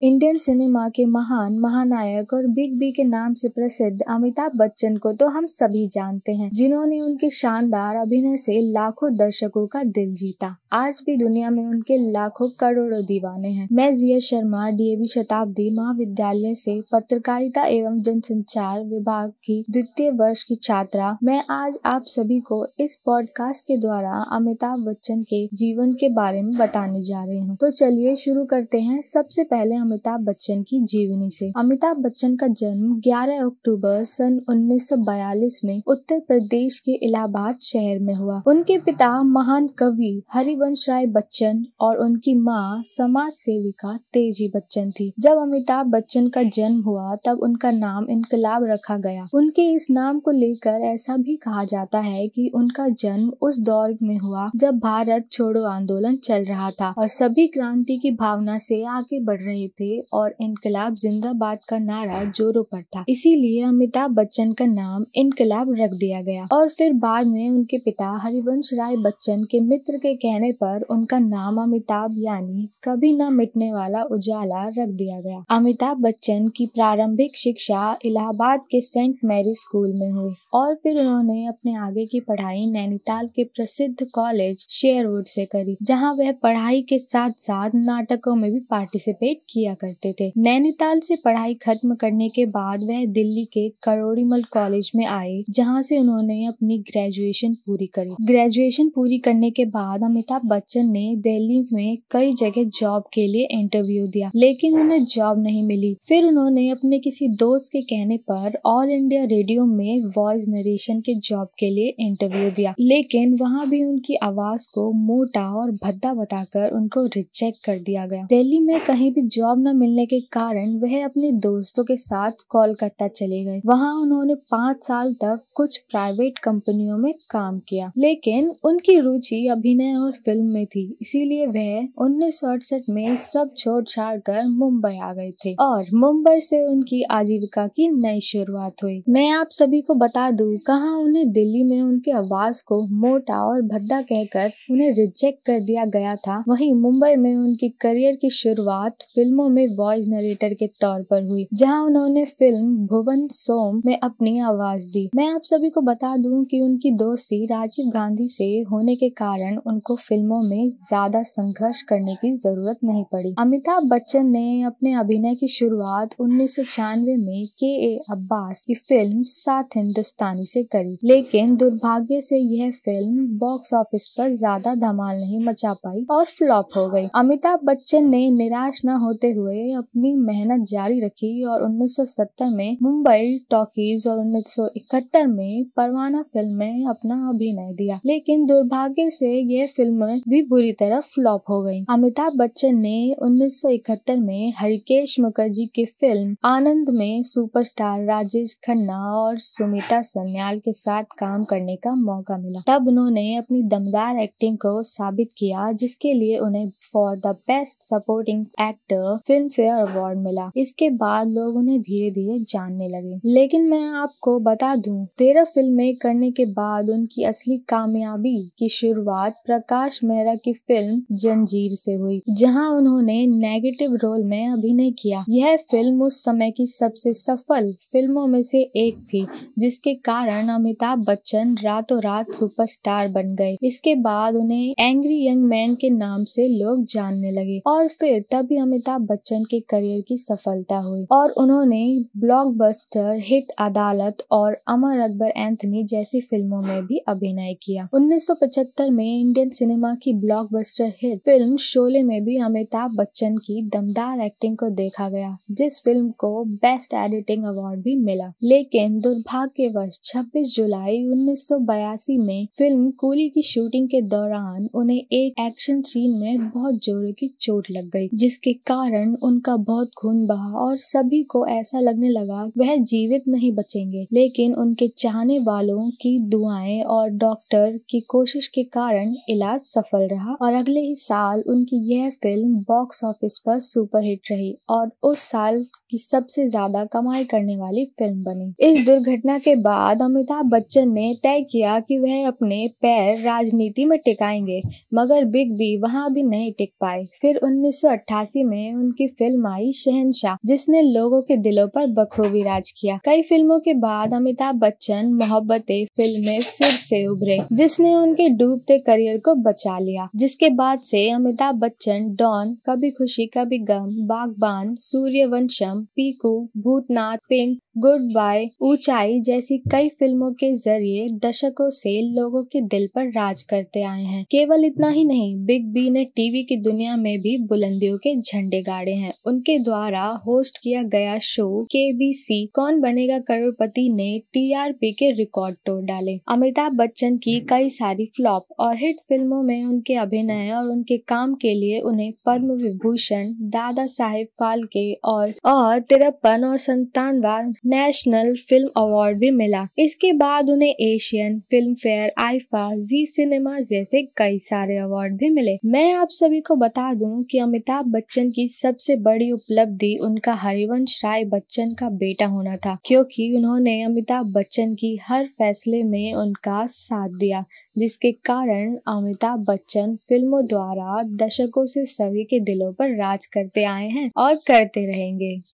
Indian cinema के महान महानायक और बिग बी के नाम से प्रसिद्ध अमिताभ बच्चन को तो हम सभी जानते हैं, जिन्होंने उनके शानदार अभिनय से लाखों दर्शकों का दिल जीता। आज भी दुनिया में उनके लाखों करोड़ों दीवाने हैं। मैं जिया शर्मा डीएवी शताब्दी महाविद्यालय से पत्रकारिता एवं जनसंचार विभाग की द्वितीय वर्ष की छात्रा। मैं आज आप सभी को इस पॉडकास्ट के द्वारा अमिताभ बच्चन के जीवन के बारे में बताने जा रही हूँ। तो चलिए शुरू करते हैं। सबसे पहले अमिताभ बच्चन की जीवनी से। अमिताभ बच्चन का जन्म 11 अक्टूबर सन 1942 में उत्तर प्रदेश के इलाहाबाद शहर में हुआ। उनके पिता महान कवि हरिवंश राय बच्चन और उनकी मां समाज सेविका तेजी बच्चन थी। जब अमिताभ बच्चन का जन्म हुआ तब उनका नाम इनकलाब रखा गया। उनके इस नाम को लेकर ऐसा भी कहा जाता है कि उनका जन्म उस दौर में हुआ जब भारत छोड़ो आंदोलन चल रहा था और सभी क्रांति की भावना से आगे बढ़ रहे थे और इनकलाब जिंदाबाद का नारा जोरों पर था। इसीलिए अमिताभ बच्चन का नाम इनकलाब रख दिया गया और फिर बाद में उनके पिता हरिवंश राय बच्चन के मित्र के कहने पर उनका नाम अमिताभ यानी कभी न मिटने वाला उजाला रख दिया गया। अमिताभ बच्चन की प्रारंभिक शिक्षा इलाहाबाद के सेंट मैरी स्कूल में हुई और फिर उन्होंने अपने आगे की पढ़ाई नैनीताल के प्रसिद्ध कॉलेज शेरवुड से करी, जहां वह पढ़ाई के साथ साथ नाटकों में भी पार्टिसिपेट किया करते थे। नैनीताल से पढ़ाई खत्म करने के बाद वह दिल्ली के करोड़ीमल कॉलेज में आए, जहां से उन्होंने अपनी ग्रेजुएशन पूरी करी। ग्रेजुएशन पूरी करने के बाद अमिताभ बच्चन ने दिल्ली में कई जगह जॉब के लिए इंटरव्यू दिया, लेकिन उन्हें जॉब नहीं मिली। फिर उन्होंने अपने किसी दोस्त के कहने पर ऑल इंडिया रेडियो में वॉइस नरेशन के जॉब के लिए इंटरव्यू दिया, लेकिन वहां भी उनकी आवाज को मोटा और भद्दा बताकर उनको रिजेक्ट कर दिया गया। दिल्ली में कहीं भी जॉब न मिलने के कारण वह अपने दोस्तों के साथ कोलकाता चले गए। वहां उन्होंने 5 साल तक कुछ प्राइवेट कंपनियों में काम किया, लेकिन उनकी रुचि अभिनय और फिल्म में थी, इसीलिए वह 1968 में सब छोड़ छाड़ कर मुंबई आ गए थे और मुंबई से उनकी आजीविका की नई शुरुआत हुई। मैं आप सभी को बता दूं, कहाँ उन्हें दिल्ली में उनके आवाज को मोटा और भद्दा कहकर उन्हें रिजेक्ट कर दिया गया था, वहीं मुंबई में उनकी करियर की शुरुआत फिल्मों में वॉइस नरेटर के तौर पर हुई, जहां उन्होंने फिल्म भुवन सोम में अपनी आवाज दी। मैं आप सभी को बता दूं कि उनकी दोस्ती राजीव गांधी से होने के कारण उनको फिल्मों में ज्यादा संघर्ष करने की जरूरत नहीं पड़ी। अमिताभ बच्चन ने अपने अभिनय की शुरुआत 1996 में के अब्बास की फिल्म सात हिंदुस्तानी से करी, लेकिन दुर्भाग्य से यह फिल्म बॉक्स ऑफिस पर ज्यादा धमाल नहीं मचा पाई और फ्लॉप हो गई। अमिताभ बच्चन ने निराश न होते हुए अपनी मेहनत जारी रखी और 1970 में मुंबई टॉकीज और 1971 में परवाना फिल्म में अपना अभिनय दिया, लेकिन दुर्भाग्य से यह फिल्म भी बुरी तरह फ्लॉप हो गई। अमिताभ बच्चन ने 1971 में हरिकेश मुखर्जी की फिल्म आनंद में सुपरस्टार राजेश खन्ना और सुमिता सन्याल के साथ काम करने का मौका मिला। तब उन्होंने अपनी दमदार एक्टिंग को साबित किया, जिसके लिए उन्हें for the best supporting actor film fair award मिला। इसके बाद लोग उन्हें धीरे धीरे जानने लगे, लेकिन मैं आपको बता दूं, 13 फिल्में करने के बाद उनकी असली कामयाबी की शुरुआत प्रकाश मेहरा की फिल्म जंजीर से हुई, जहां उन्होंने नेगेटिव रोल में अभिनय किया। यह फिल्म उस समय की सबसे सफल फिल्मों में से एक थी, जिसके कारण अमिताभ बच्चन रातों रात सुपरस्टार बन गए। इसके बाद उन्हें एंग्री यंग मैन के नाम से लोग जानने लगे और फिर तभी अमिताभ बच्चन के करियर की सफलता हुई और उन्होंने ब्लॉकबस्टर हिट अदालत और अमर अकबर एंथनी जैसी फिल्मों में भी अभिनय किया। 1975 में इंडियन सिनेमा की ब्लॉकबस्टर हिट फिल्म शोले में भी अमिताभ बच्चन की दमदार एक्टिंग को देखा गया, जिस फिल्म को बेस्ट एडिटिंग अवार्ड भी मिला। लेकिन दुर्भाग्यवश 26 जुलाई 1982 में फिल्म कूली की शूटिंग के दौरान उन्हें एक एक्शन सीन में बहुत जोरों की चोट लग गई, जिसके कारण उनका बहुत खून बहा और सभी को ऐसा लगने लगा वह जीवित नहीं बचेंगे। लेकिन उनके चाहने वालों की दुआएं और डॉक्टर की कोशिश के कारण इलाज सफल रहा और अगले ही साल उनकी यह फिल्म बॉक्स ऑफिस पर सुपरहिट रही और उस साल की सबसे ज्यादा कमाई करने वाली फिल्म बनी। इस दुर्घटना के बाद अमिताभ बच्चन ने तय किया कि वह अपने पैर राजनीति में टिकाएंगे, मगर बिग बी वहां भी नहीं टिक पाए। फिर 1988 में उनकी फिल्म आई शहंशाह, जिसने लोगों के दिलों पर बखूबी राज किया। कई फिल्मों के बाद अमिताभ बच्चन मोहब्बतें फिल्म में फिर से उभरे, जिसने उनके डूबते करियर को बचा लिया। जिसके बाद से अमिताभ बच्चन डॉन, कभी खुशी Kabhi Gham, Baghban, Sooryavansham, Piku, Bhoothnath, Pink, Goodbye, Uunchai जैसी कई फिल्मों के जरिए दशकों से लोगों के दिल पर राज करते आए हैं। केवल इतना ही नहीं, बिग बी ने टीवी की दुनिया में भी बुलंदियों के झंडे गाड़े हैं। उनके द्वारा होस्ट किया गया शो केबीसी कौन बनेगा करोड़पति ने टीआरपी के रिकॉर्ड तोड़ डाले। अमिताभ बच्चन की कई सारी फ्लॉप और हिट फिल्मों में उनके अभिनय और उनके काम के लिए उन्हें पद्म विभूषण, दादा साहेब फाल्के और 53 और 57वां नेशनल फिल्म अवार्ड भी मिला। इसके बाद उन्हें एशियन फिल्म फेयर, आईफा, जी सिनेमा जैसे कई सारे अवार्ड भी मिले। मैं आप सभी को बता दूं कि अमिताभ बच्चन की सबसे बड़ी उपलब्धि उनका हरिवंश राय बच्चन का बेटा होना था, क्योंकि उन्होंने अमिताभ बच्चन की हर फैसले में उनका साथ दिया, जिसके कारण अमिताभ बच्चन फिल्मों द्वारा दशकों से सभी के दिलों पर राज करते आए हैं और करते रहेंगे।